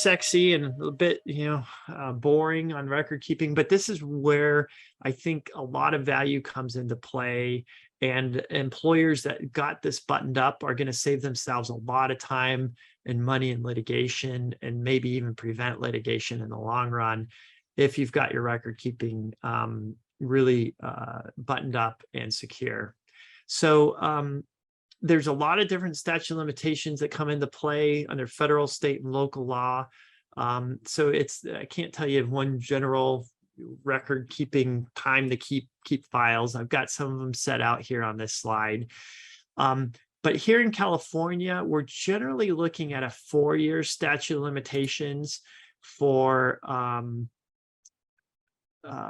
sexy and a bit, boring on record keeping, but this is where I think a lot of value comes into play. And employers that got this buttoned up are going to save themselves a lot of time and money in litigation, and maybe even prevent litigation in the long run if you've got your record keeping really buttoned up and secure. So there's a lot of different statute of limitations that come into play under federal, state, and local law. So I can't tell you one general record keeping time to keep files. I've got some of them set out here on this slide. But here in California, we're generally looking at a 4-year statute of limitations for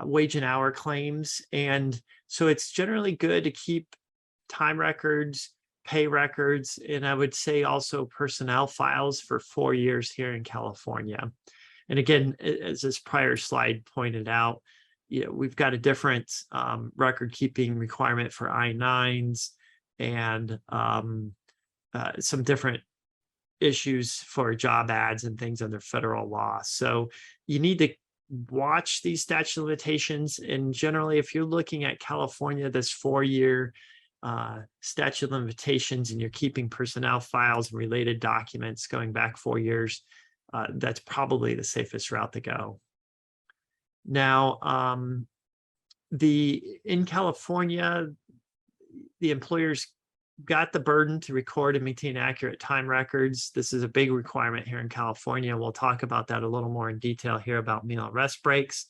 wage and hour claims. And so it's generally good to keep time records, pay records, and I would say also personnel files for 4 years here in California. And again, as this prior slide pointed out, we've got a different record keeping requirement for I-9s and some different issues for job ads and things under federal law. So you need to watch these statute of limitations. And generally, if you're looking at California, this 4-year statute of limitations, and you're keeping personnel files and related documents going back 4 years, that's probably the safest route to go. Now, in California, the employers got the burden to record and maintain accurate time records. This is a big requirement here in California. We'll talk about that a little more in detail here about meal and rest breaks.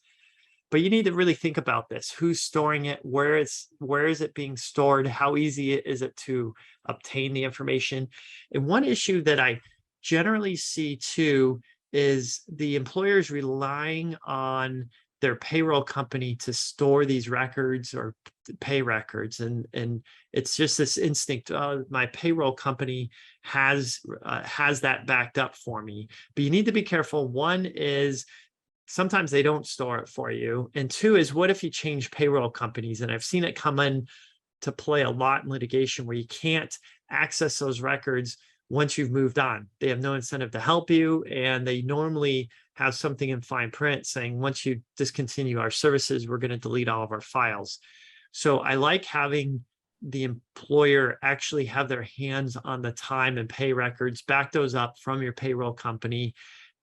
But you need to really think about this. Who's storing it? Where is it being stored? How easy is it to obtain the information? And one issue that I generally see too is the employers relying on their payroll company to store these records or pay records. And it's just this instinct, my payroll company has that backed up for me. But you need to be careful. One is, sometimes they don't store it for you. And two is, what if you change payroll companies? And I've seen it come in to play a lot in litigation where you can't access those records once you've moved on. They have no incentive to help you. And they normally have something in fine print saying, once you discontinue our services, we're going to delete all of our files. So I like having the employer actually have their hands on the time and pay records, back those up from your payroll company,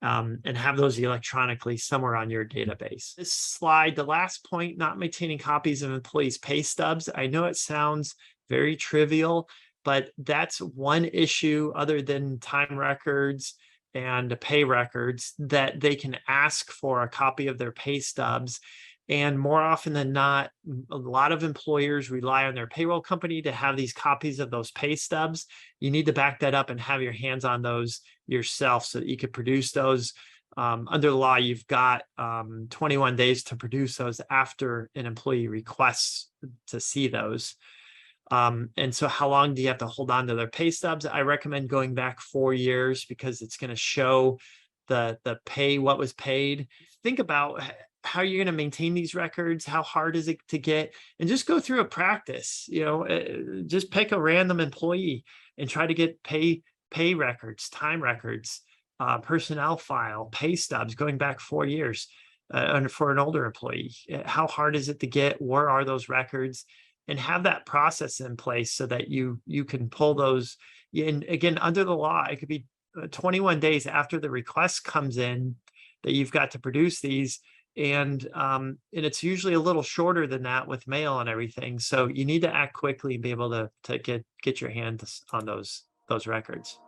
and have those electronically somewhere on your database. This slide, the last point, not maintaining copies of employees' pay stubs. I know it sounds very trivial, but that's one issue other than time records and pay records that they can ask for a copy of their pay stubs. And more often than not, a lot of employers rely on their payroll company to have these copies of those pay stubs. You need to back that up and have your hands on those yourself so that you could produce those. Under the law, you've got 21 days to produce those after an employee requests to see those. And so how long do you have to hold on to their pay stubs? I recommend going back 4 years because it's going to show the pay, what was paid. Think about how you're going to maintain these records. How hard is it to get? And just go through a practice, just pick a random employee and try to get pay records, time records, personnel file, pay stubs going back 4 years for an older employee. How hard is it to get? Where are those records? And have that process in place so that you can pull those. And again, under the law, it could be 21 days after the request comes in that you've got to produce these. And it's usually a little shorter than that with mail and everything. So you need to act quickly and be able to get your hands on those records.